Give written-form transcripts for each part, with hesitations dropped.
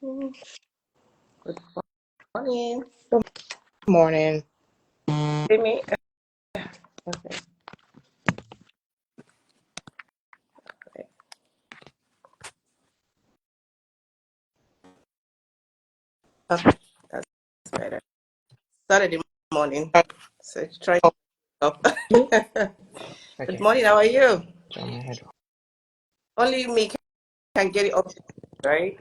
Good morning. Morning. Hear me? Okay. Okay. Okay. That's better. Saturday morning. So try to up. Good Okay. morning. How are you? Turn my head. Only me can get it up, right?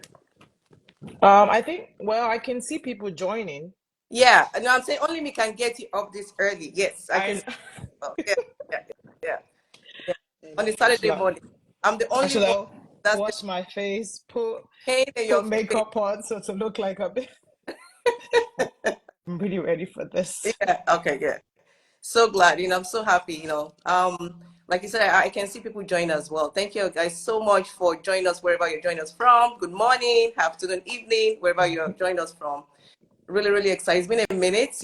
I think, well, I can see people joining. Yeah. No, I'm saying only me can get it up this early. Yes, I can see I, it up. Yeah. Yeah. Yeah. Yeah. On the should Saturday I, morning. I'm the only should one I that's the wash my face, pain in put your face. makeup on so to look like a bit. I'm really ready for this. Yeah. Okay. Yeah. So glad, I'm so happy, like you said, I can see people join as well. Thank you guys so much for joining us wherever you're joining us from. Good morning, afternoon, evening, wherever you're joining us from. Really, really excited. It's been a minute,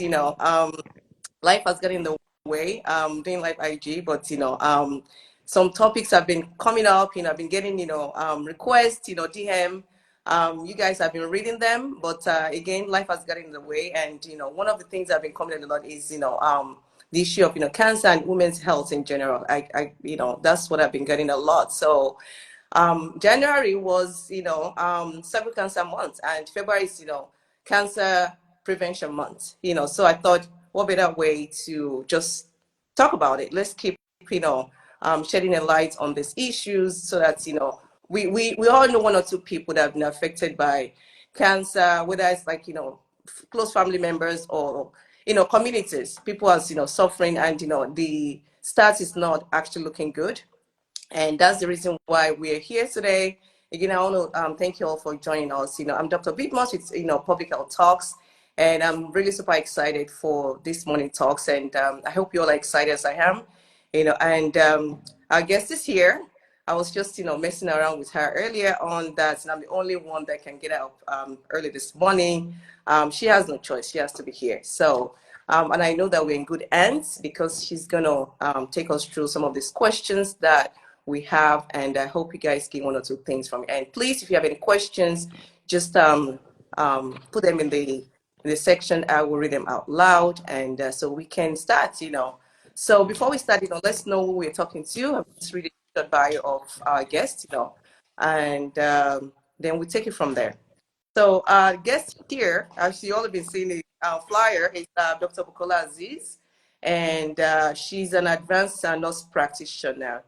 life has gotten in the way, doing live IG, but some topics have been coming up, I've been getting, requests, DM. You guys have been reading them, but again, life has gotten in the way. And, one of the things I've been coming in a lot is, the issue of, cancer and women's health in general. That's what I've been getting a lot. So, January was, cervical cancer month, and February is, cancer prevention month. So I thought, what better way to just talk about it? Let's keep, shedding a light on these issues so that, we all know one or two people that have been affected by cancer, whether it's like, close family members or, communities, people are, suffering, and, the stats is not actually looking good. And that's the reason why we're here today. Again, I want to thank you all for joining us. I'm Dr. Bitmos with Public Health Talks, and I'm really super excited for this morning talks. And I hope you all are excited as I am. And our guest is here. I was just messing around with her earlier on that, and I'm the only one that can get up early this morning. She has no choice; she has to be here. So. And I know that we're in good hands because she's going to take us through some of these questions that we have, and I hope you guys get one or two things from it. And please, if you have any questions, just put them in the section. I will read them out loud, and so we can start. So before we start, let's know who we're talking to. I'm just reading the short bio of our guest, and then we take it from there. So guest here, as you all have been seeing the flyer, is Dr. Bukola Azeez, and she's an advanced nurse practitioner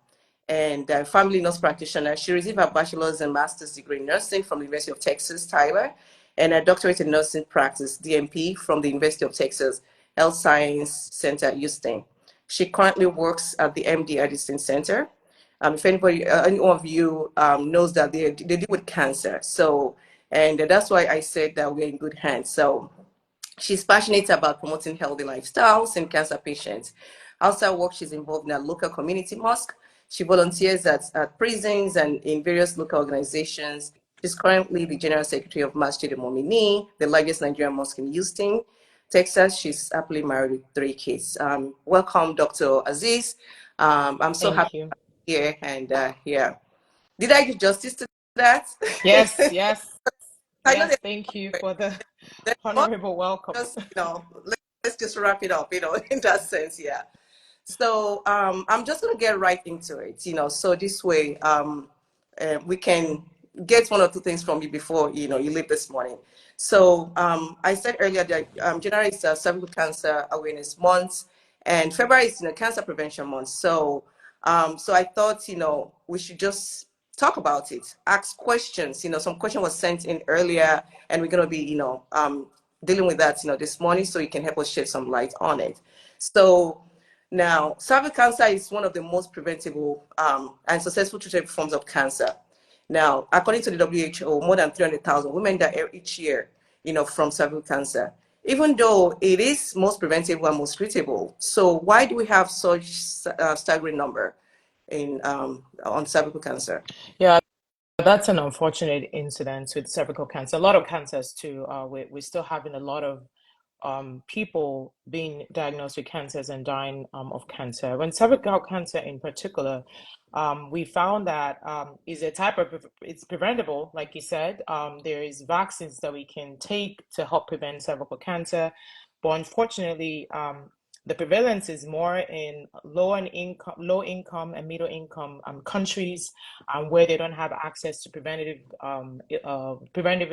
and family nurse practitioner. She received her bachelor's and master's degree in nursing from the University of Texas, Tyler, and a doctorate in nursing practice, DMP, from the University of Texas Health Science Center, Houston. She currently works at the MD Edison Center. If anybody, any of you knows that they deal with cancer. So, and that's why I said that we're in good hands. So she's passionate about promoting healthy lifestyles in cancer patients. Outside work, she's involved in a local community mosque. She volunteers at prisons and in various local organizations. She's currently the General Secretary of Masjid al-Momini, the largest Nigerian mosque in Houston, Texas. She's happily married with 3 kids. Welcome, Dr. Azeez. I'm so happy Thank you. to be here. And yeah, did I do justice to that? Yes, yes, I know yes. Thank you for the there's more. honorable welcome. Just let's just wrap it up, in that sense, yeah. So I'm just gonna get right into it, so this way we can get one or two things from you before you leave this morning. So I said earlier that January is cervical cancer awareness month, and February is cancer prevention month. So so I thought we should just talk about it, ask questions. Some question was sent in earlier, and we're gonna be dealing with that this morning, so you can help us shed some light on it. So now, cervical cancer is one of the most preventable and successful treated forms of cancer. Now, according to the WHO, more than 300,000 women die each year, from cervical cancer, even though it is most preventable and most treatable. So why do we have such staggering number on cervical cancer? Yeah, that's an unfortunate incident with cervical cancer. A lot of cancers too. We're still having a lot of people being diagnosed with cancers and dying of cancer. When cervical cancer in particular, we found that is a type of it's preventable, like you said. There is vaccines that we can take to help prevent cervical cancer, but unfortunately, the prevalence is more in low income and middle income countries where they don't have access to preventative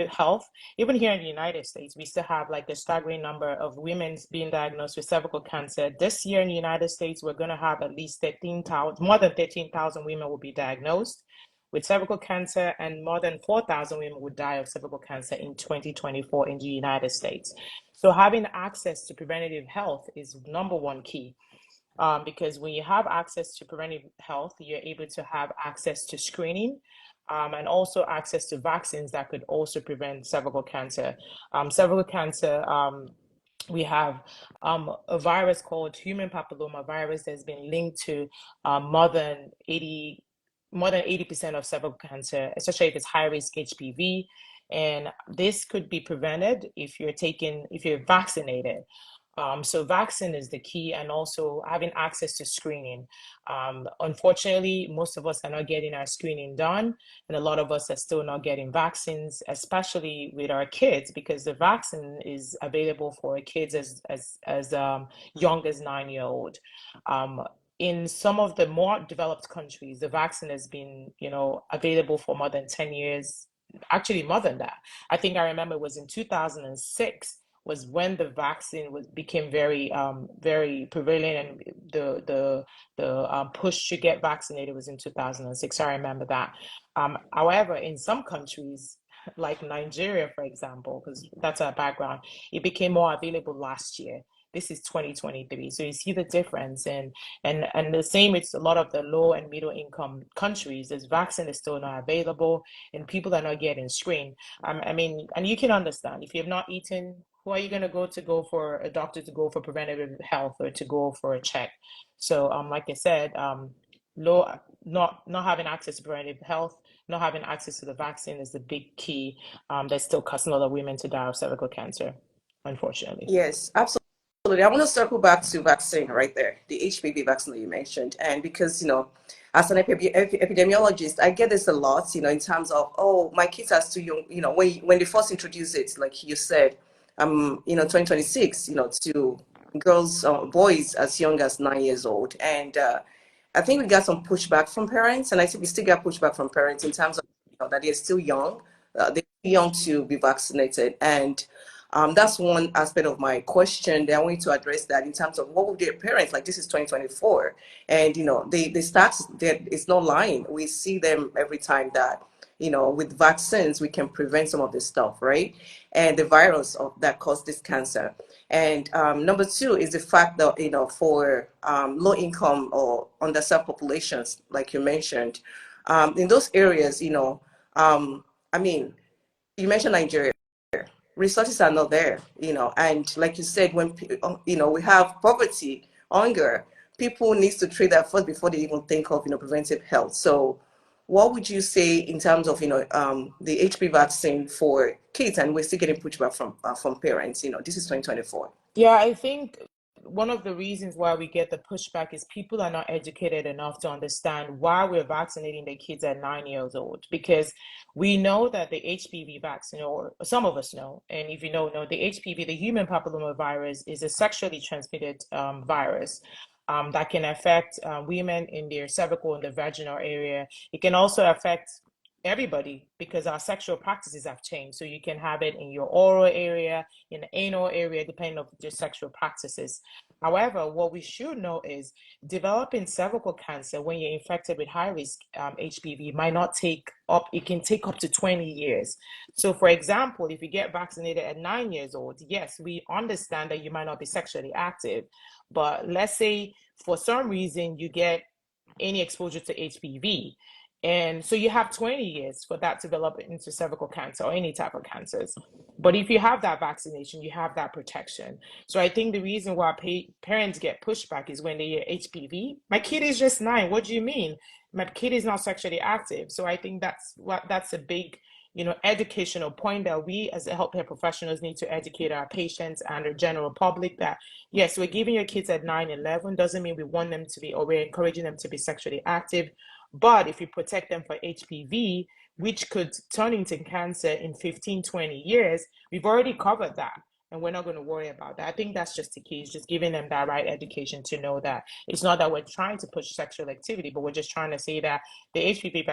health. Even here in the United States, we still have like a staggering number of women being diagnosed with cervical cancer. This year in the United States, we're going to have at least 13,000, more than 13,000 women will be diagnosed with cervical cancer, and more than 4,000 women would die of cervical cancer in 2024 in the United States. So having access to preventative health is number one key. Because when you have access to preventive health, you're able to have access to screening and also access to vaccines that could also prevent cervical cancer. Cervical cancer, we have a virus called human papilloma virus that's been linked to more than 80% of cervical cancer, especially if it's high risk HPV. And this could be prevented if you're vaccinated. So vaccine is the key, and also having access to screening. Unfortunately, most of us are not getting our screening done, and a lot of us are still not getting vaccines, especially with our kids, because the vaccine is available for kids as young as 9 year old. In some of the more developed countries, the vaccine has been, available for more than 10 years, actually more than that. I think I remember it was in 2006 was when the vaccine became very prevalent, and the push to get vaccinated was in 2006. I remember that. However, in some countries like Nigeria, for example, because that's our background, it became more available last year. This is 2023, so you see the difference, and the same with a lot of the low and middle income countries. This vaccine is still not available, and people are not getting screened. I mean, and you can understand if you have not eaten, who are you going to go for a doctor to go for preventative health or to go for a check? So, like I said, low not having access to preventative health, not having access to the vaccine is the big key. That's still causing a lot of women to die of cervical cancer, unfortunately. Yes, absolutely. I want to circle back to vaccine right there, the HPV vaccine that you mentioned. And because, as an epidemiologist, I get this a lot, in terms of, oh, my kids are still young, when they first introduce it, like you said, 2026, to girls, boys as young as 9 years old. And I think we got some pushback from parents, and I think we still get pushback from parents in terms of, that they're still young, they're young to be vaccinated. And that's one aspect of my question that I want you to address, that in terms of what would their parents, like, this is 2024, and the stats that it's not lying. We see them every time that with vaccines we can prevent some of this stuff, right? And the virus that caused this cancer. And number two is the fact that for low income or underserved populations, like you mentioned, in those areas, I mean, you mentioned Nigeria, resources are not there, and like you said, when we have poverty, hunger, people need to treat that first before they even think of preventive health. So what would you say in terms of the HPV vaccine for kids? And we're still getting pushback from parents. This is 2024. Yeah, I think one of the reasons why we get the pushback is people are not educated enough to understand why we're vaccinating the kids at 9 years old. Because we know that the HPV vaccine, or some of us know, and if you don't know, the HPV, the human papilloma virus, is a sexually transmitted virus. That can affect women in their cervical and the vaginal area. It can also affect everybody because our sexual practices have changed. So you can have it in your oral area, in the anal area, depending on your sexual practices. However, what we should know is developing cervical cancer when you're infected with high risk HPV might not take up, it can take up to 20 years. So, for example, if you get vaccinated at 9 years old, yes, we understand that you might not be sexually active, but let's say for some reason you get any exposure to HPV. And so you have 20 years for that to develop into cervical cancer or any type of cancers. But if you have that vaccination, you have that protection. So I think the reason why parents get pushback is when they hear HPV. My kid is just 9. What do you mean? My kid is not sexually active. So I think that's a big educational point that we as healthcare professionals need to educate our patients and the general public that yes, we're giving your kids at 9-11 doesn't mean we want them to be, or we're encouraging them to be sexually active. But if you protect them for HPV, which could turn into cancer in 15, 20 years, we've already covered that. And we're not going to worry about that. I think that's just the key, is just giving them that right education to know that it's not that we're trying to push sexual activity, but we're just trying to say that the HPV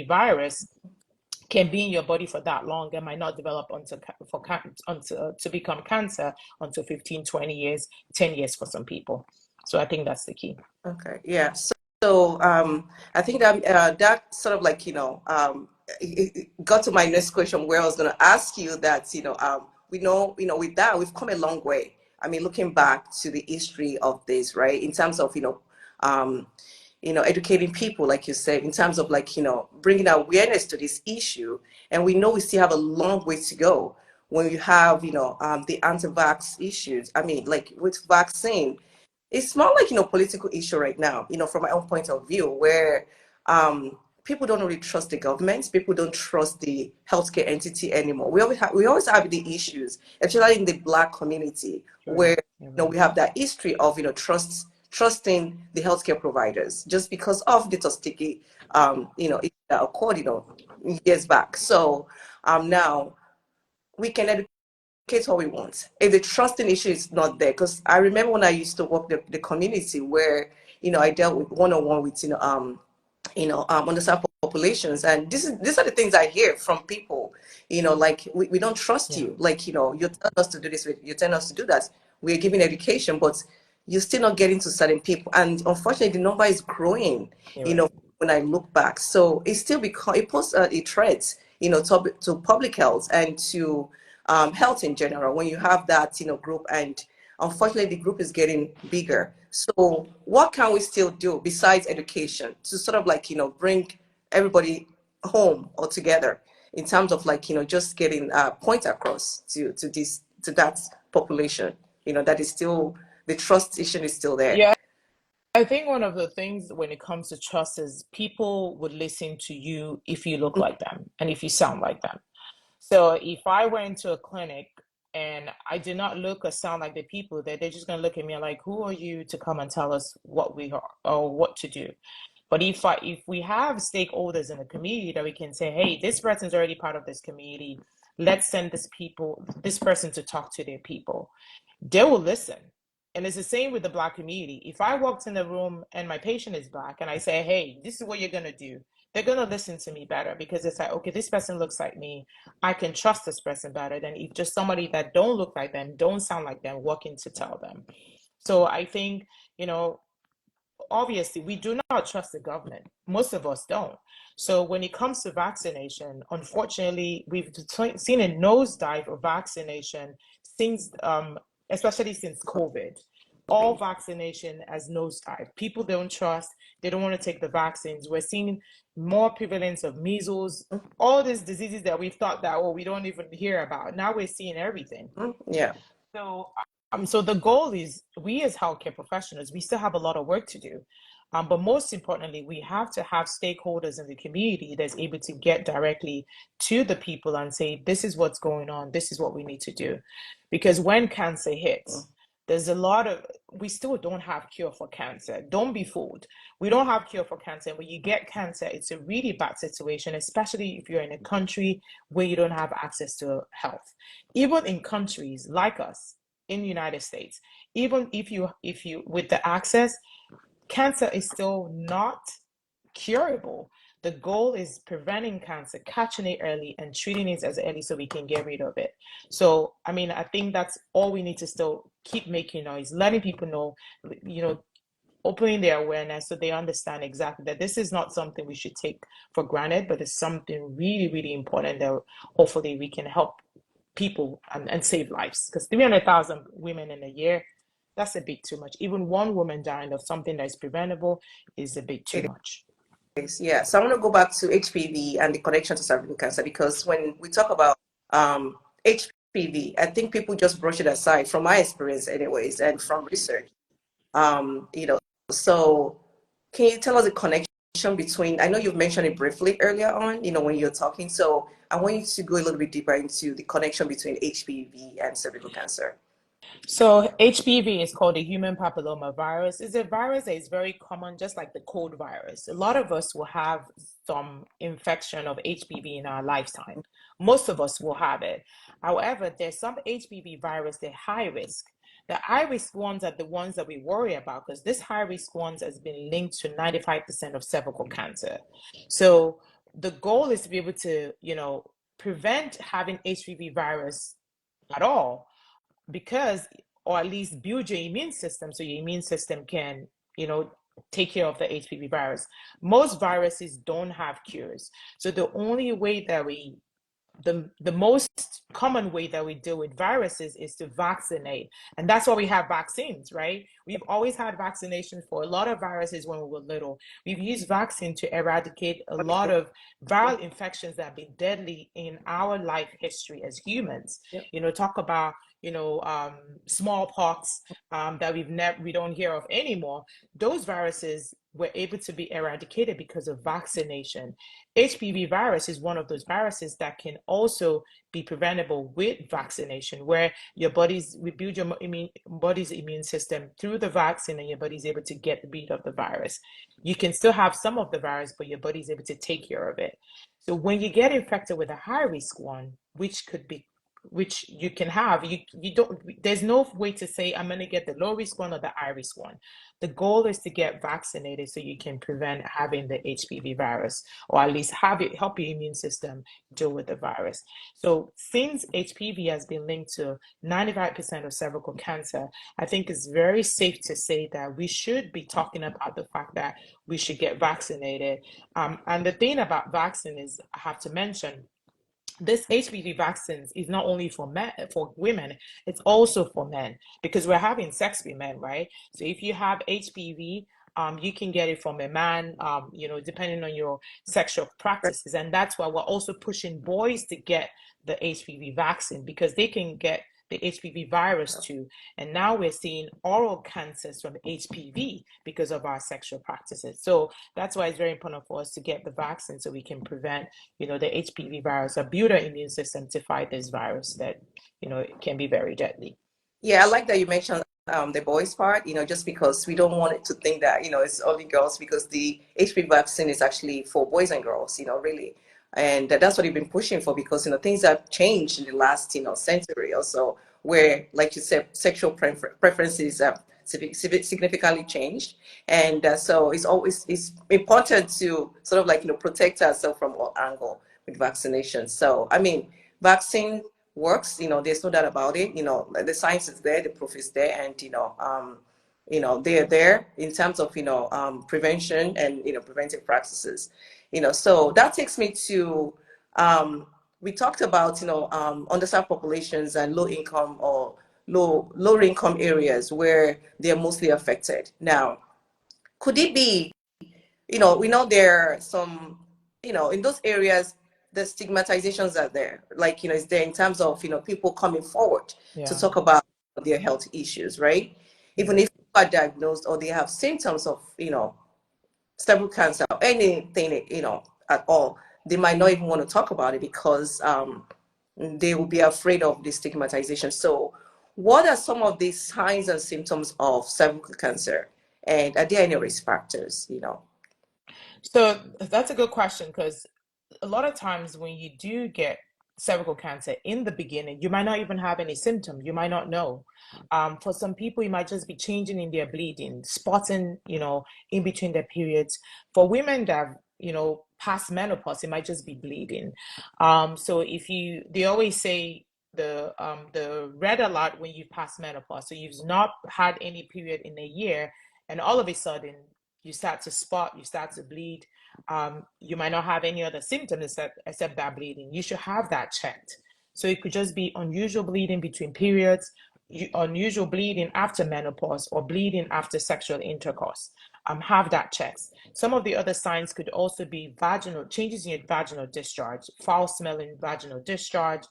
virus can be in your body for that long and might not develop to become cancer until 15, 20 years, 10 years for some people. So I think that's the key. Okay, yeah. So I think that that sort of like, it got to my next question where I was going to ask you that, we know, with that, we've come a long way. I mean, looking back to the history of this, right, in terms of, educating people, like you said, in terms of like, bringing awareness to this issue. And we know we still have a long way to go when you have, the anti-vax issues. I mean, like with vaccine, it's more like, political issue right now, from my own point of view, where people don't really trust the government. People don't trust the healthcare entity anymore. We always have the issues, especially in the Black community, Sure. where we have that history of trusting the healthcare providers just because of the Tuskegee issue that occurred years back. So now we can educate all we want. If the trusting issue is not there, because I remember when I used to work the community where I dealt with one-on-one with underserved populations, and these are the things I hear from people. Like we don't trust Yeah, you. Like you tell us to do this, you tell us to do that. We're giving education, but you're still not getting to certain people, and unfortunately, the number is growing. you're right. When I look back, so it poses a threat, to public health and to health in general when you have that group, and unfortunately the group is getting bigger. So what can we still do besides education to sort of like bring everybody home or together in terms of like just getting point across to that population, that is still, the trust issue is still there. Yeah, I think one of the things when it comes to trust is people would listen to you if you look like them and if you sound like them. So if I went to a clinic and I did not look or sound like the people there, they're just gonna look at me like, who are you to come and tell us what we are or what to do? But if we have stakeholders in the community that we can say, hey, this person's already part of this community, let's send this person to talk to their people, they will listen. And it's the same with the Black community. If I walked in the room and my patient is Black and I say, hey, this is what you're going to do, they're going to listen to me better because it's like, okay, this person looks like me. I can trust this person better than if just somebody that don't look like them, don't sound like them, walking to tell them. So I think, you know, obviously we do not trust the government. Most of us don't. So when it comes to vaccination, unfortunately, we've seen a nosedive of vaccination since, especially since COVID. All vaccination has nosedive. People don't trust. They don't want to take the vaccines. We're seeing more prevalence of measles, all these diseases that we thought that, oh, we don't even hear about. Now we're seeing everything. Yeah. So, so the goal is we as healthcare professionals, we still have a lot of work to do. But most importantly, we have to have stakeholders in the community that's able to get directly to the people and say, this is what's going on, this is what we need to do. Because when cancer hits, there's a lot of, we still don't have cure for cancer. Don't be fooled. We don't have cure for cancer. When you get cancer, it's a really bad situation, especially if you're in a country where you don't have access to health. Even in countries like us, in the United States, even if you with the access, cancer is still not curable. The goal is preventing cancer, catching it early and treating it as early so we can get rid of it. So, I mean, I think that's all we need to still keep making noise, letting people know, you know, opening their awareness so they understand exactly that this is not something we should take for granted, but it's something really, really important that hopefully we can help people and save lives. Because 300,000 women in a year, that's a bit too much. Even one woman dying of something that is preventable is a bit too It much. is, yeah. So I want to go back to HPV and the connection to cervical cancer, because when we talk about HPV, I think people just brush it aside from my experience anyways and from research. Um, you know, so can you tell us the connection between, I know you've mentioned it briefly earlier on, when you're talking. So I want you to go a little bit deeper into the connection between HPV and cervical cancer. So HPV is called a human papilloma virus. It's a virus that is very common, just like the cold virus. A lot of us will have some infection of HPV in our lifetime. Most of us will have it. However, there's some HPV virus, they're high risk. The high risk ones are the ones that we worry about because this high risk ones has been linked to 95% of cervical cancer. So the goal is to be able to, prevent having HPV virus at all because, or at least build your immune system so your immune system can, you know, take care of the HPV virus. Most viruses don't have cures. So the only way that the most common way that we deal with viruses is to vaccinate, and that's why we have vaccines, right? We've always had vaccination for a lot of viruses when we were little. We've used vaccine to eradicate a lot of viral infections that have been deadly in our life history as humans. Yep. Talk about smallpox that we don't hear of anymore. Those viruses were able to be eradicated because of vaccination. HPV virus is one of those viruses that can also be preventable with vaccination, where we build your body's immune system through the vaccine, and your body's able to get rid of the virus. You can still have some of the virus, but your body's able to take care of it. So when you get infected with a high risk one, which you can have, you don't there's no way to say I'm going to get the low risk one or the high risk one. The goal is to get vaccinated so you can prevent having the HPV virus, or at least help your immune system deal with the virus. So since HPV has been linked to 95% of cervical cancer, I think it's very safe to say that we should be talking about the fact that we should get vaccinated. And the thing about vaccine is, I have to mention, this HPV vaccines is not only for men, for women, it's also for men because we're having sex with men, right? So if you have HPV, you can get it from a man, depending on your sexual practices. And that's why we're also pushing boys to get the HPV vaccine because they can get the HPV virus too. And now we're seeing oral cancers from HPV because of our sexual practices. So that's why it's very important for us to get the vaccine so we can prevent, the HPV virus, or build our immune system to fight this virus that, it can be very deadly. Yeah, I like that you mentioned the boys part, just because we don't want it to think that, it's only girls, because the HPV vaccine is actually for boys and girls, really. And that's what we've been pushing for because, things have changed in the last, century or so, where, like you said, sexual preferences have significantly changed. And so it's important to sort of like, protect ourselves from all angle with vaccination. So, I mean, vaccine works, there's no doubt about it. The science is there, the proof is there, and they're there in terms of prevention and preventive practices. So that takes me to we talked about underserved populations and low income or lower income areas where they're mostly affected. Now, could it be, we know there are some, in those areas, the stigmatizations are there. Like, it's there in terms of, people coming forward to Yeah, talk about their health issues, right? Even yeah. if they are diagnosed or they have symptoms of, cervical cancer or anything, at all, they might not even want to talk about it because they will be afraid of the stigmatization. So, what are some of these signs and symptoms of cervical cancer? And are there any risk factors, So that's a good question because a lot of times when you do get cervical cancer in the beginning, you might not even have any symptom. You might not know. For some people, it might just be changing in their bleeding, spotting, in between their periods. For women that have, past menopause, it might just be bleeding. So they always say the red alert when you've passed menopause. So you've not had any period in a year, and all of a sudden you start to spot, you start to bleed. You might not have any other symptoms except that bleeding. You should have that checked. So it could just be unusual bleeding between periods, unusual bleeding after menopause, or bleeding after sexual intercourse. Have that checked. Some of the other signs could also be vaginal changes in your vaginal discharge, foul smelling vaginal discharge,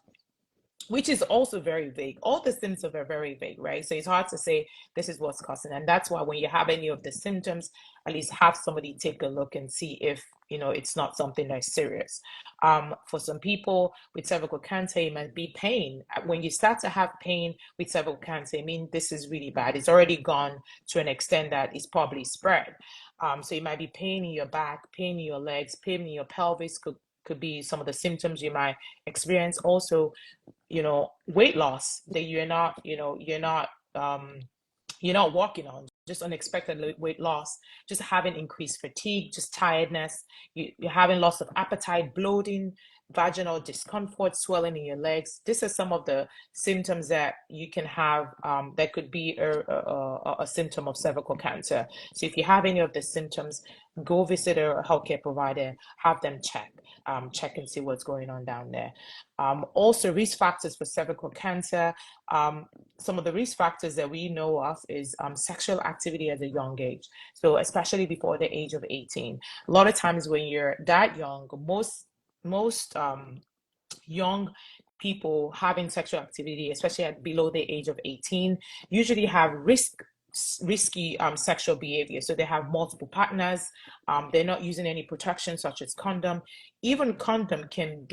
which is also very vague. All the symptoms are very vague, right? So it's hard to say this is what's causing. And that's why when you have any of the symptoms, at least have somebody take a look and see if it's not something that's serious. For some people with cervical cancer, it might be pain. When you start to have pain with cervical cancer, I mean, this is really bad. It's already gone to an extent that it's probably spread. So it might be pain in your back, pain in your legs, pain in your pelvis could be some of the symptoms you might experience. Also, weight loss that you're not walking on, just unexpected weight loss, just having increased fatigue, just tiredness, you're having loss of appetite, bloating, vaginal discomfort, swelling in your legs. These are some of the symptoms that you can have that could be a symptom of cervical cancer. So if you have any of the symptoms, go visit a healthcare provider, have them check and see what's going on down there. Also, risk factors for cervical cancer. Some of the risk factors that we know of is sexual activity at a young age. So especially before the age of 18. A lot of times when you're that young, most young people having sexual activity, especially at below the age of 18, usually have risky sexual behavior. So they have multiple partners. They're not using any protection such as condom. Even condom can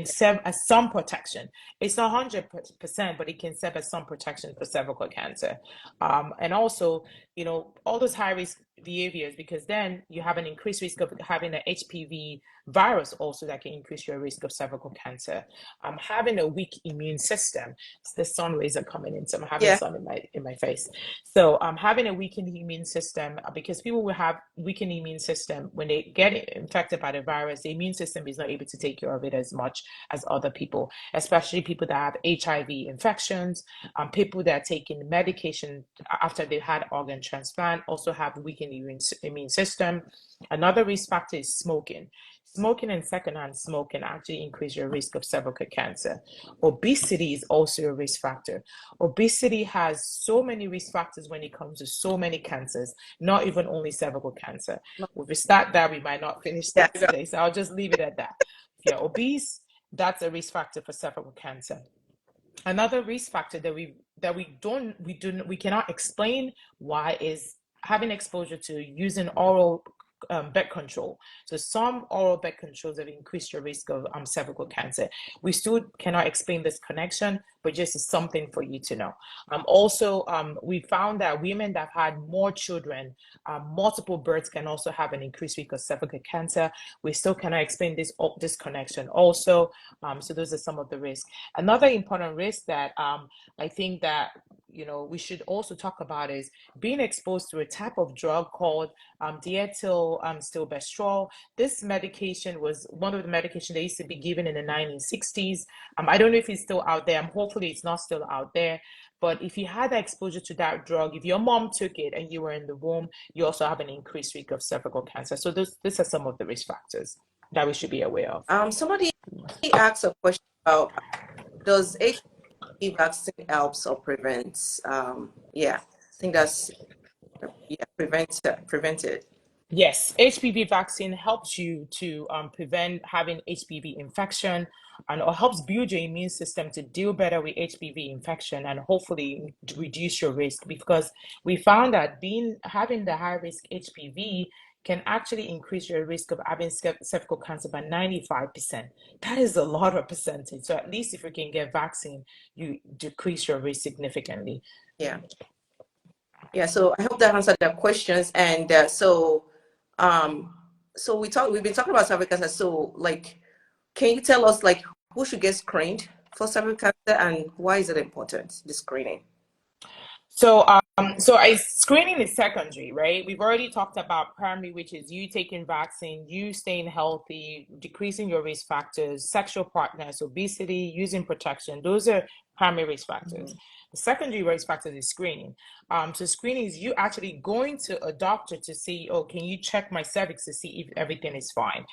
serve as some protection. It's not 100%, but it can serve as some protection for cervical cancer. And also, all those high risk behaviors, because then you have an increased risk of having an HPV virus also that can increase your risk of cervical cancer. Having a weak immune system. The sun rays are coming in, so I'm having Yeah. sun in my face. So having a weakened immune system, because people will have weakened immune system when they get infected by the virus, the immune system is not able to take care of it as much as other people, especially people that have HIV infections, people that are taking medication after they've had organ transplant also have weakened immune system. Another risk factor is smoking. Smoking and secondhand smoke can actually increase your risk of cervical cancer. Obesity is also a risk factor. Obesity has so many risk factors when it comes to so many cancers, not even only cervical cancer. If we start that, we might not finish Yeah. that today. So I'll just leave it at that. If you're obese, that's a risk factor for cervical cancer. Another risk factor that we cannot explain why is having exposure to using oral birth control. So some oral birth controls have increased your risk of cervical cancer. We still cannot explain this connection, but just is something for you to know. Also, we found that women that have had more children, multiple births, can also have an increased risk of cervical cancer. We still cannot explain this connection also. So those are some of the risks. Another important risk that I think that we should also talk about is being exposed to a type of drug called diethylstilbestrol. This medication was one of the medications that used to be given in the 1960s. I don't know if it's still out there. Hopefully it's not still out there. But if you had exposure to that drug, if your mom took it and you were in the womb, you also have an increased risk of cervical cancer. So these are some of the risk factors that we should be aware of. Somebody asked a question about, does HPV vaccine helps or prevents? Yeah, I think that's, yeah, prevent it. Yes, HPV vaccine helps you to prevent having HPV infection and or helps build your immune system to deal better with HPV infection and hopefully reduce your risk, because we found that having the high risk HPV can actually increase your risk of having cervical cancer by 95%. That is a lot of percentage. So at least if you can get vaccine, you decrease your risk significantly. Yeah. Yeah, so I hope that answered their questions. And um, so we've been talking about cervical cancer. So, like, can you tell us, like, who should get screened for cervical cancer and why is it important, the screening? So screening is secondary, right? We've already talked about primary, which is you taking vaccine, you staying healthy, decreasing your risk factors, sexual partners, obesity, using protection. Those are primary risk factors. Mhm. The secondary risk factors is screening. So screening is you actually going to a doctor to see, oh, can you check my cervix to see if everything is fine?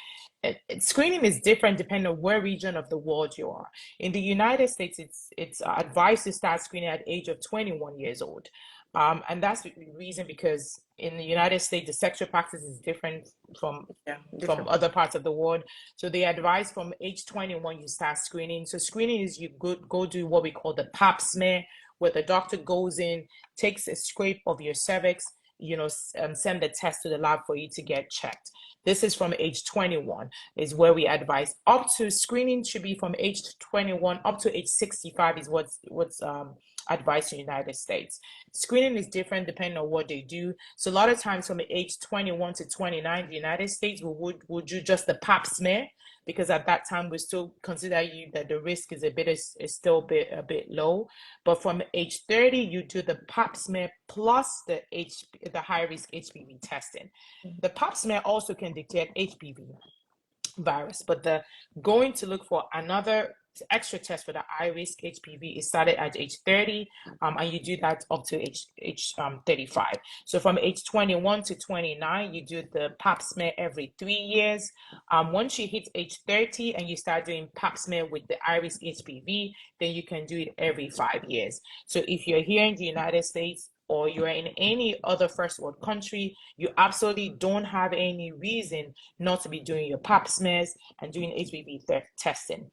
Screening is different depending on where region of the world you are. In the United States, it's advised to start screening at the age of 21 years old. And that's the reason because in the United States, the sexual practice is different from Yeah, from different. other parts of the world. So they advise from age 21 you start screening. So screening is you go do what we call the pap smear, where the doctor goes in, takes a scrape of your cervix, send the test to the lab for you to get checked. This is from age 21 is where we advise. Up to screening should be from age 21 up to age 65 is what's advised in the United States. Screening is different depending on what they do. So a lot of times from age 21 to 29, the United States would do just the pap smear, because at that time we still consider you that the risk is still a bit low. But from age 30, you do the pap smear plus the high risk HPV testing. The pap smear also can detect HPV virus, but the going to look for another extra test for the high risk HPV is started at age 30, and you do that up to age 35. So from age 21 to 29, you do the pap smear every 3 years. Once you hit age 30 and you start doing pap smear with the high risk HPV, then you can do it every 5 years. So if you're here in the United States or you're in any other first world country, you absolutely don't have any reason not to be doing your pap smears and doing HPV testing.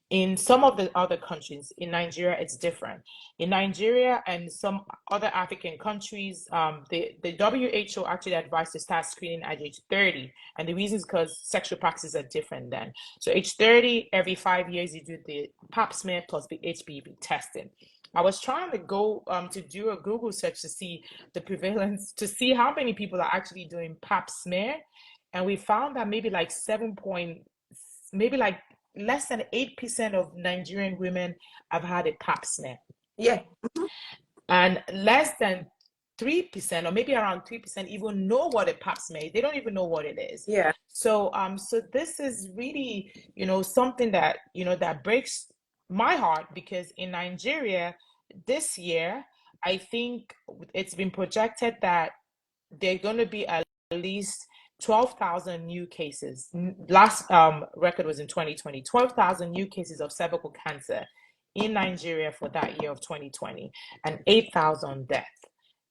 In some of the other countries, in Nigeria, it's different. In Nigeria and some other African countries, the WHO actually advised to start screening at age 30. And the reason is because sexual practices are different then. So age 30, every 5 years, you do the pap smear plus the HPV testing. I was trying to go to do a Google search to see the prevalence, to see how many people are actually doing pap smear. And we found that maybe like maybe like less than 8% of Nigerian women have had a pap smear. Yeah. And less than 3%, or maybe around 3%, even know what a pap smear is. They don't even know what it is. Yeah. So this is really, something that, that breaks my heart, because in Nigeria this year, I think it's been projected that there are going to be at least 12,000 new cases. Last record was in 2020, 12,000 new cases of cervical cancer in Nigeria for that year of 2020, and 8,000 deaths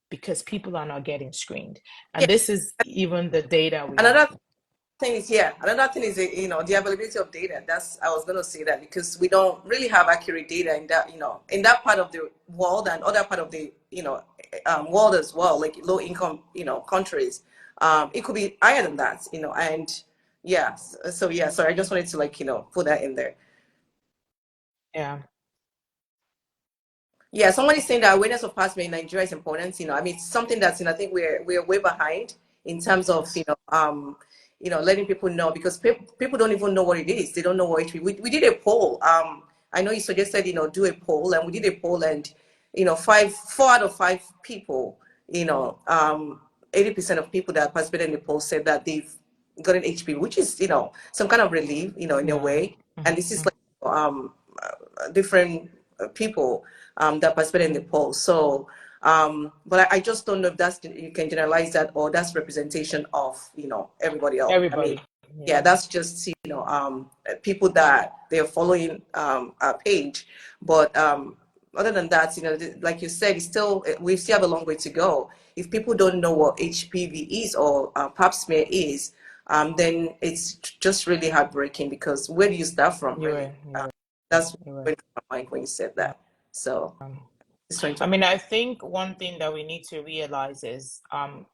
because people are not getting screened. And Yeah. this is even the data we Another have. another thing is the availability of data. That's I was going to say that, because we don't really have accurate data in that in that part of the world and other part of the world as well, like low income countries. It could be higher than that, and yeah. So yeah, sorry, I just wanted to put that in there. Yeah. Yeah, somebody saying that awareness of past in Nigeria is important. I mean, it's something that's I think we're way behind in terms of Yes. letting people know, because people don't even know what it is. They don't know what it. We did a poll. I know you suggested do a poll, and we did a poll, and 4 out of 5 people, 80% of people that participated in the poll said that they've gotten HPV, which is some kind of relief, in a Yeah. way. And this is like different people that participated in the poll. So, but I just don't know if you can generalize that, or that's representation of everybody else. I mean, Everybody. yeah, Yeah. that's just people that they're following our page. But other than that, like you said, we still have a long way to go. If people don't know what HPV is or pap smear is, then it's just really heartbreaking, because where do you start from, You're really? right. You're right. That's what You're right. went through my mind when you said that. So just trying I to. mean, I think one thing that we need to realize is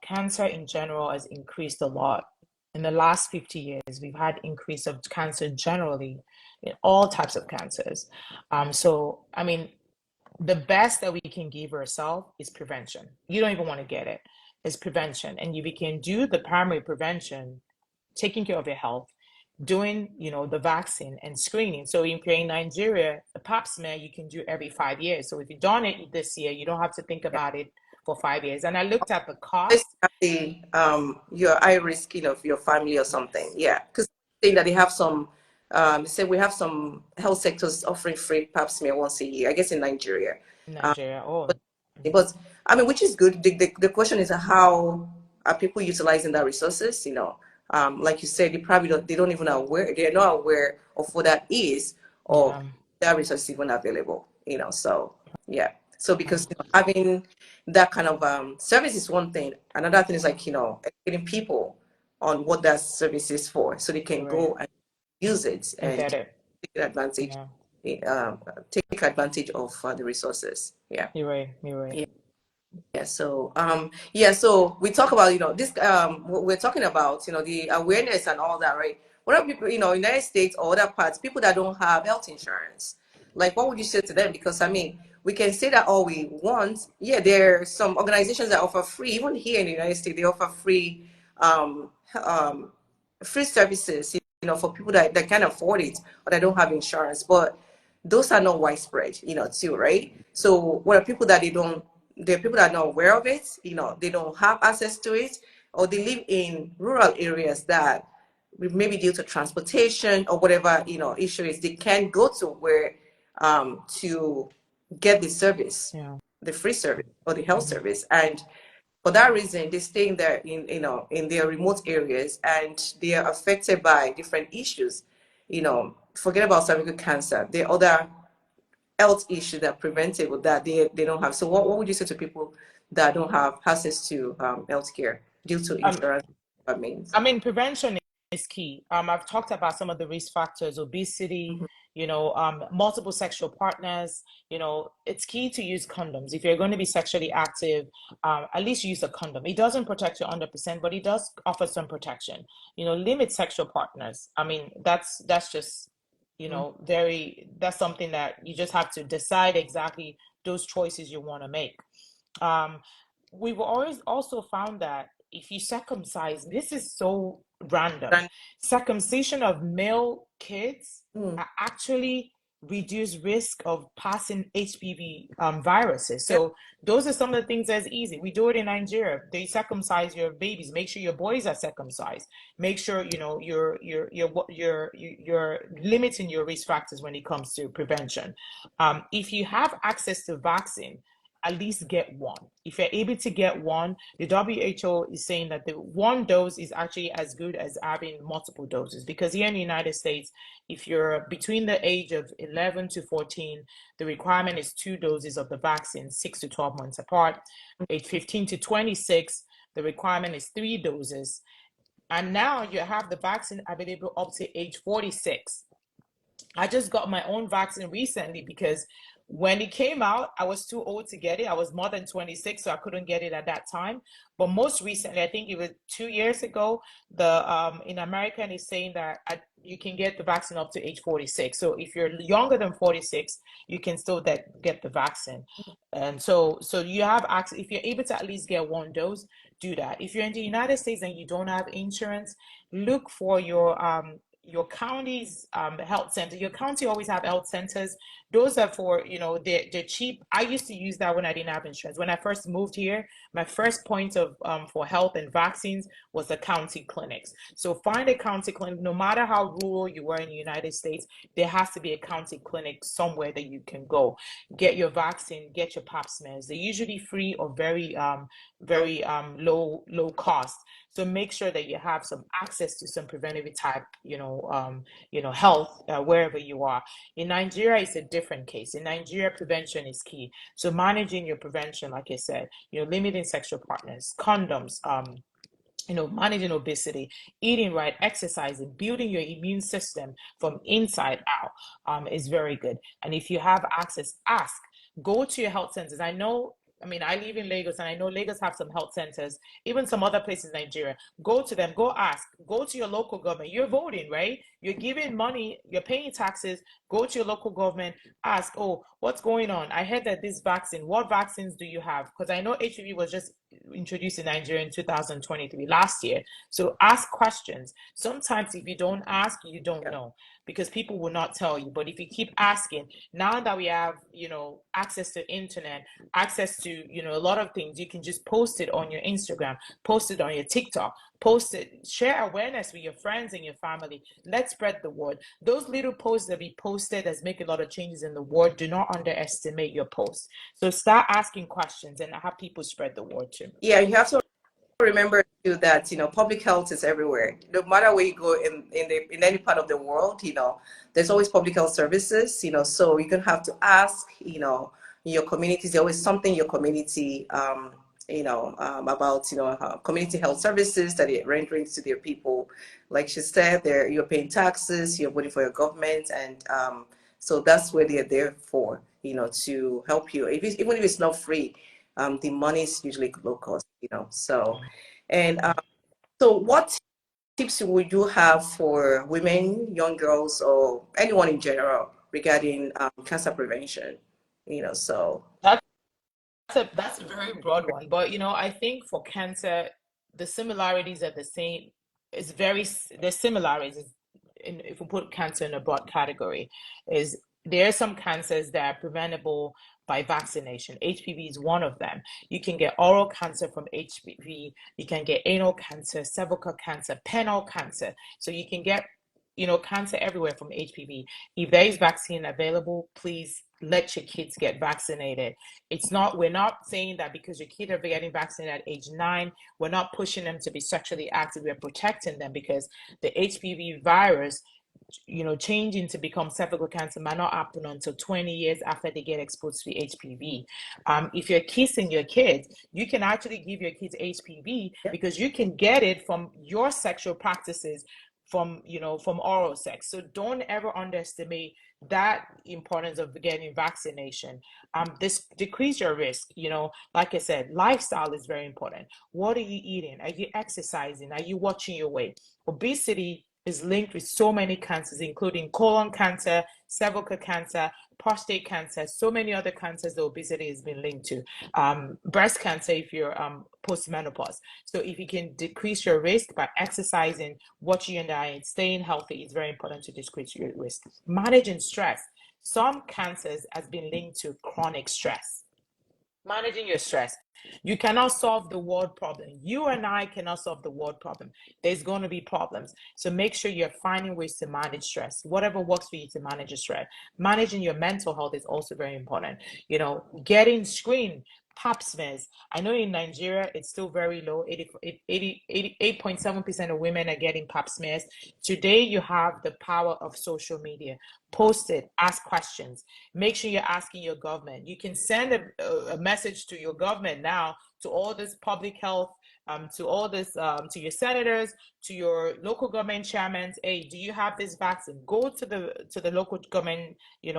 cancer in general has increased a lot. In the last 50 years, we've had increase of cancer generally in all types of cancers. So, I mean, the best that we can give ourselves is prevention. You don't even want to get it. It's prevention. And if we can do the primary prevention, taking care of your health, doing the vaccine and screening. So if you're in Nigeria, the pap smear you can do every 5 years. So if you've done it this year, you don't have to think about it for 5 years. And I looked at the Let's cost. have the your high risk, of your family or something. Yes, Yeah, because saying that they have some. Say we have some health sectors offering free pap smear once a year. I guess in Nigeria. in Um, Nigeria. but, Oh, but I mean, which is good. The question is, how are people utilizing that resources? Like you said, they don't even aware. They're not aware of what that is, or yeah. that resource is even available. So yeah. So because having that kind of service is one thing. Another thing is like educating people on what that service is for, so they can You're right. go and use it And and get it. take advantage, Yeah. um, take advantage of the resources. Yeah. You're right. You're right. Yeah. So we talk about, this, what we're talking about, the awareness and all that, right? What are people, United States or other parts, people that don't have health insurance, like, what would you say to them? Because I mean, we can say that all we want. Yeah, there are some organizations that offer free, even here in the United States, they offer um free services, for people that can afford it or that don't have insurance. But those are not widespread, too, right? So what are people that they don't, there are people that are not aware of it, they don't have access to it, or they live in rural areas that maybe due to transportation or whatever, issue is, they can't go to where to get the service, Yeah. the free service or the health Hmm. service. And for that reason, they stay in their in their remote areas, and they are affected by different issues. Forget about cervical cancer. There are other health issues that are preventable that they don't have. So what would you say to people that don't have access to healthcare due to Um, insurance means? I mean, prevention is key. I've talked about some of the risk factors, obesity, Mhm. multiple sexual partners. It's key to use condoms. If you're going to be sexually active, at least use a condom. It doesn't protect you 100%, but it does offer some protection. Limit sexual partners. I mean, that's just, that's something that you just have to decide exactly those choices you want to make. Um, we've always also found that if you circumcise, this is so random. And Circumcision of male kids mm, are actually reduce risk of passing HPV viruses. yeah, So those are some of the things that's easy. We do it in Nigeria. They circumcise your babies. Make sure your boys are circumcised. Make sure you're limiting your risk factors when it comes to prevention. If you have access to vaccine, at least get one. If you're able to get one, the WHO is saying that the one dose is actually as good as having multiple doses, because here in the United States, if you're between the age of 11 to 14, the requirement is two doses of the vaccine, 6 to 12 months apart. Age 15 to 26, the requirement is three doses. And now you have the vaccine available up to age 46. I just got my own vaccine recently because when it came out, I was too old to get it. I was more than 26, so I couldn't get it at that time. But most recently, I think it was 2 years ago, the in American is saying that you can get the vaccine up to age 46. So if you're younger than 46, you can still get the vaccine. And so you have access. If you're able to at least get one dose, do that. If you're in the United States and you don't have insurance, look for your county's health center. Your county always have health centers. Those are for, they're cheap. I used to use that when I didn't have insurance. When I first moved here, my first point of for health and vaccines was the county clinics. So find a county clinic. No matter how rural you were in the United States, there has to be a county clinic somewhere that you can go. Get your vaccine, get your pap smears. They're usually free or very low cost. So make sure that you have some access to some preventative type, health wherever you are. In Nigeria, it's a different case. In Nigeria, prevention is key. So managing your prevention, like I said, limiting sexual partners, condoms, managing obesity, eating right, exercising, building your immune system from inside out is very good. And if you have access, ask. Go to your health centers. I mean, I live in Lagos and I know Lagos have some health centers, even some other places in Nigeria. Go to them, go ask, go to your local government. You're voting, right? You're giving money, you're paying taxes. Go to your local government, ask, oh, what's going on? I heard that this vaccine, what vaccines do you have? Because I know HPV was just introduced in Nigeria in 2023, last year. So ask questions. Sometimes if you don't ask, you don't yeah. know, because people will not tell you. But if you keep asking, now that we have, access to internet, access to, a lot of things, you can just post it on your Instagram, post it on your TikTok, post it, share awareness with your friends and your family. Let's spread the word. Those little posts that we posted that make a lot of changes in the world, do not underestimate your posts. So start asking questions and have people spread the word too. Yeah, you have to remember too that public health is everywhere. No matter where you go in any part of the world, there's always public health services. So you're gonna have to ask. In your communities, there's always something in your community. About community health services that they're rendering to their people. Like she said, you're paying taxes, you're voting for your government, and so that's where they're there for. To help you, even if it's not free. the money is usually low cost, So, and so what tips would you have for women, young girls, or anyone in general regarding cancer prevention? So That's a very broad one, but I think for cancer, the similarities are the same. There's similarities. If we put cancer in a broad category, is there are some cancers that are preventable by vaccination. HPV is one of them. You can get oral cancer from HPV. You can get anal cancer, cervical cancer, penile cancer. So you can get cancer everywhere from HPV. If there is vaccine available, please let your kids get vaccinated. We're not saying that because your kids are getting vaccinated at age 9, we're not pushing them to be sexually active. We're protecting them because the HPV virus, changing to become cervical cancer might not happen until 20 years after they get exposed to the HPV. If you're kissing your kids, you can actually give your kids HPV yeah, because you can get it from your sexual practices from oral sex. So don't ever underestimate that importance of getting vaccination. This decrease your risk. Like I said, lifestyle is very important. What are you eating? Are you exercising? Are you watching your weight? Obesity is linked with so many cancers, including colon cancer, cervical cancer, prostate cancer, so many other cancers that obesity has been linked to. Breast cancer if you're postmenopause. So if you can decrease your risk by exercising, watching your diet, staying healthy, it's very important to decrease your risk. Managing stress. Some cancers has been linked to chronic stress. Managing your stress. You cannot solve the world problem. You and I cannot solve the world problem. There's going to be problems. So make sure you're finding ways to manage stress, whatever works for you to manage your stress. Managing your mental health is also very important. Getting screened, pap smears. I know in Nigeria it's still very low. 88.7% of women are getting pap smears. Today you have the power of social media. Post it, ask questions. Make sure you're asking your government. You can send a message to your government now, to all this public health, to all this, to your senators, to your local government chairmen. Hey, do you have this vaccine? Go to the local government,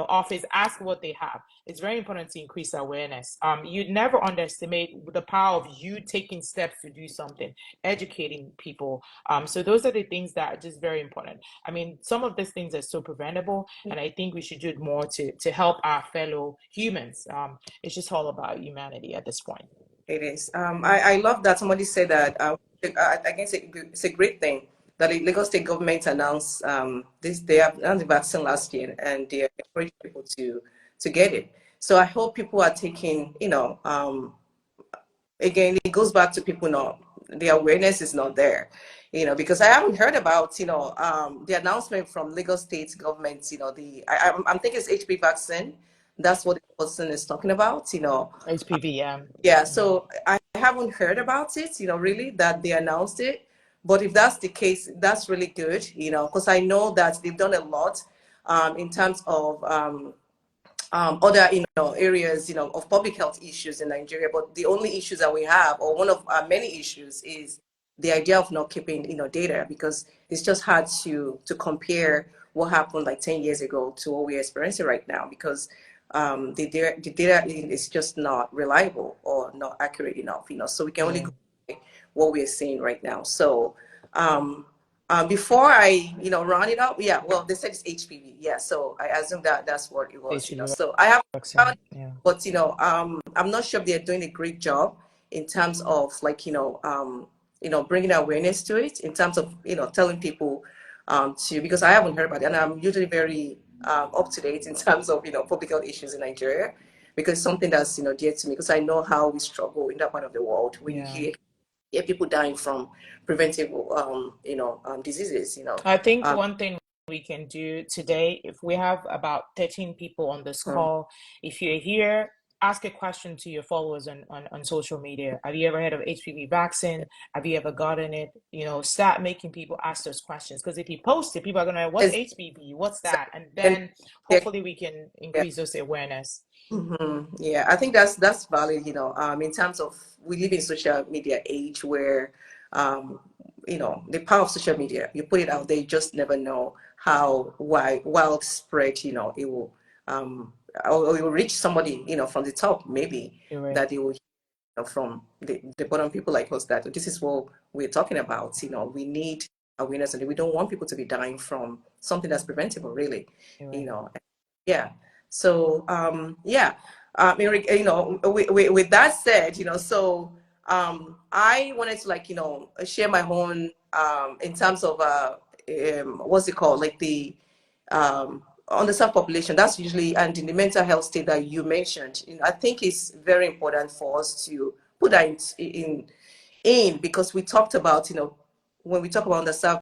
office. Ask what they have. It's very important to increase awareness. You never underestimate the power of you taking steps to do something, educating people. So those are the things that are just very important. I mean, some of these things are so preventable, and I think we should do more to help our fellow humans. It's just all about humanity at this point. it is. I love that somebody said that. I guess it's a great thing that the Lagos State government announced this. They have announced the vaccine last year, and they encourage people to get it. So I hope people are taking. Again, it goes back to people not the awareness is not there. Because I haven't heard about the announcement from Lagos State government. I'm thinking it's HPV vaccine. That's what the person is talking about. HPV, yeah. Yeah, Mhm. so I haven't heard about it, really, that they announced it. But if that's the case, that's really good, because I know that they've done a lot in terms of other areas of public health issues in Nigeria. But the only issues that we have, or one of our many issues, is the idea of not keeping data, because it's just hard to compare what happened like 10 years ago to what we're experiencing right now, because the data is just not reliable or not accurate enough. So we can only Yeah. go by what we're seeing right now. So before I, round it up, yeah, well, they said it's HPV. Yeah, so I assume that that's what it was. HPV So I have found vaccine, it, yeah. but I'm not sure if they're doing a great job in terms of like bringing awareness to it, in terms of telling people because I haven't heard about it, and I'm usually very up to date in terms of public health issues in Nigeria, because it's something that's dear to me, because I know how we struggle in that part of the world when you Yeah. hear people dying from preventable diseases. I think Um, one thing we can do today, if we have about 13 people on this mm, call, if you're here, ask a question to your followers on social media. Have you ever heard of HPV vaccine? Have you ever gotten it? Start making people ask those questions. Because if you post it, people are going to, what's it's- HPV? What's that? And and then yeah, hopefully we can yeah. increase those awareness. Yeah, I think that's valid, in terms of we live in social media age where um, the power of social media, you put it out there, you just never know how widespread, it will or it will reach somebody, from the top, maybe You're right. that they will. from the bottom people like us that this is what we're talking about. We need awareness, and we don't want people to be dying from something that's preventable, really. You're You right. know, yeah. So yeah, with that said, I wanted to share my own in terms of what's it called, like the on the self population. That's usually, and in the mental health state that you mentioned. I think it's very important for us to put that in because we talked about, when we talk about underserved,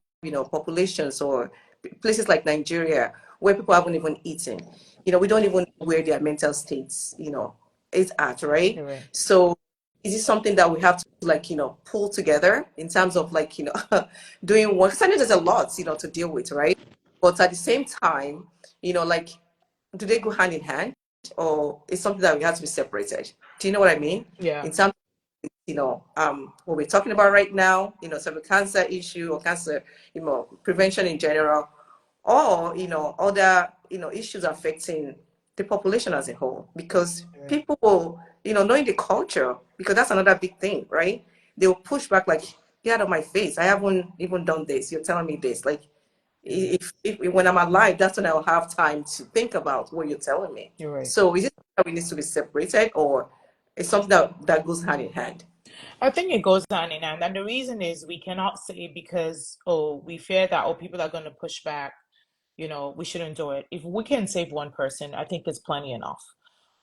populations or places like Nigeria where people haven't even eaten, we don't even know where their mental states, is at, right? You're right. So is it something that we have to pull together in terms of doing what? Because I know there's a lot, to deal with, right? But at the same time, like, do they go hand in hand, or is something that we have to be separated? Do you know what I mean? Yeah. In terms what we're talking about right now, cervical cancer issue or cancer, prevention in general, or, other, issues affecting the population as a whole. Because You're right. people will, knowing the culture, because that's another big thing, right? They'll push back like, get out of my face. I haven't even done this. You're telling me this. Like, You're right. if when I'm alive, that's when I'll have time to think about what you're telling me. You're right. So is it that we need to be separated, or it's something that goes hand in hand? I think it goes hand in hand, and the reason is we cannot say because we fear that people are going to push back, we shouldn't do it. If we can save one person, I think it's plenty enough.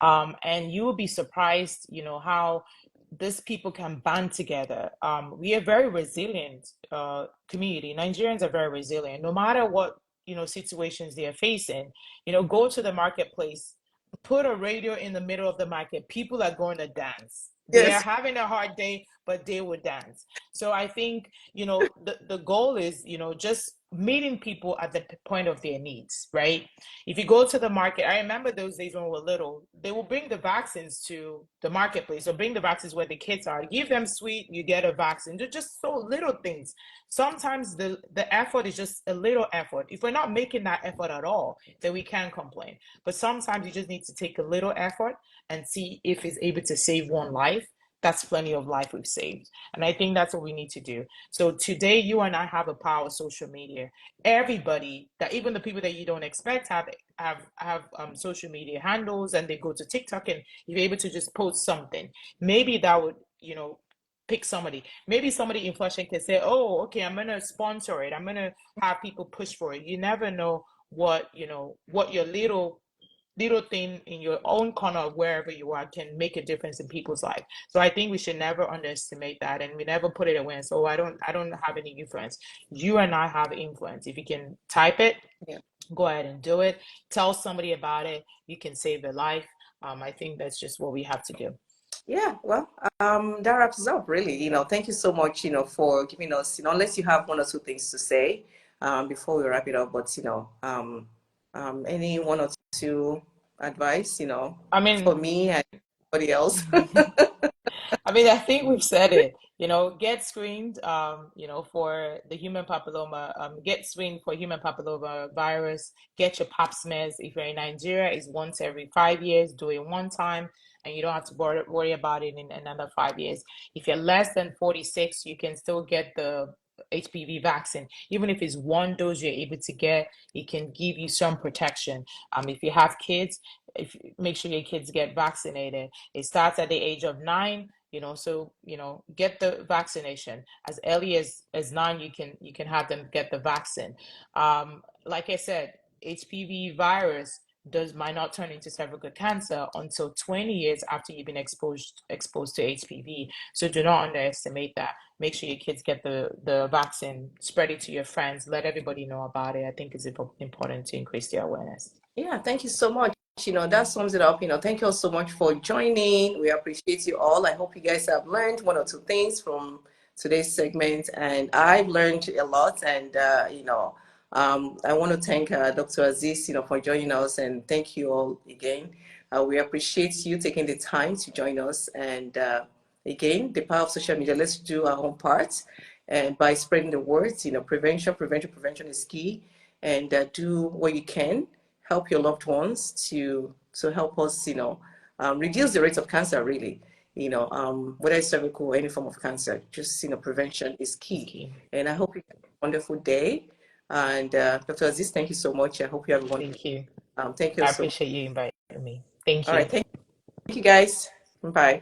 And you will be surprised, how these people can band together. We are very resilient community. Nigerians are very resilient, no matter what situations they are facing. Go to the marketplace, put a radio in the middle of the market. People are going to dance. They are Yes. having a hard day, but they will dance. So I think the goal is just meeting people at the point of their needs, right? If you go to the market, I remember those days when we were little, they will bring the vaccines to the marketplace or bring the vaccines where the kids are. Give them sweet, you get a vaccine. They're just so little things. Sometimes the effort is just a little effort. If we're not making that effort at all, then we can't complain. But sometimes you just need to take a little effort and see if it's able to save one life. That's plenty of life we've saved. And I think that's what we need to do. So today, you and I have a power of social media. Everybody, that even the people that you don't expect have social media handles, and they go to TikTok, and you're able to just post something. Maybe that would, pick somebody. Maybe somebody in Flushing can say, "Oh, okay, I'm gonna sponsor it. I'm gonna have people push for it." You never know what your little thing in your own corner of wherever you are can make a difference in people's life. So I think we should never underestimate that, and we never put it away and so I don't have any influence. You and I have influence. If you can type it, Yeah. go ahead and do it. Tell somebody about it. You can save their life. I think that's just what we have to do. Yeah, well, that wraps us up, really. Thank you so much, for giving us, unless you have one or two things to say, before we wrap it up, but, any one or two advice, I for mean, me and everybody else. I mean, I think we've said it. Get screened, for the human papilloma. Get screened for human papilloma virus. Get your pap smears. If you're in Nigeria, it's once every 5 years. Do it one time, and you don't have to worry about it in another 5 years. If you're less than 46, you can still get the HPV vaccine. Even if it's one dose you're able to get, it can give you some protection. If you have kids, if make sure your kids get vaccinated. It starts at the age of 9, so get the vaccination as early as 9. You can have them get the vaccine. Like I said, HPV virus does might not turn into cervical cancer until 20 years after you've been exposed to HPV. So do not underestimate that. Make sure your kids get the vaccine. Spread it to your friends. Let everybody know about it. I think it's important to increase their awareness. Yeah, thank you so much. That sums it up. Thank you all so much for joining. We appreciate you all. I hope you guys have learned one or two things from today's segment, and I've learned a lot. And I want to thank Dr. Azeez, for joining us, and thank you all again. We appreciate you taking the time to join us. And again, the power of social media. Let's do our own part, and by spreading the words. Prevention is key, and do what you can, help your loved ones to help us, reduce the rate of cancer, really. whether it's cervical or any form of cancer, just, prevention is It's key. key. And I hope you have a wonderful day. And Dr. Aziz, thank you so much. I hope you have a wonderful. Thank you. Thank you I so much. appreciate you inviting me. Thank All you. right, thank you guys. Bye.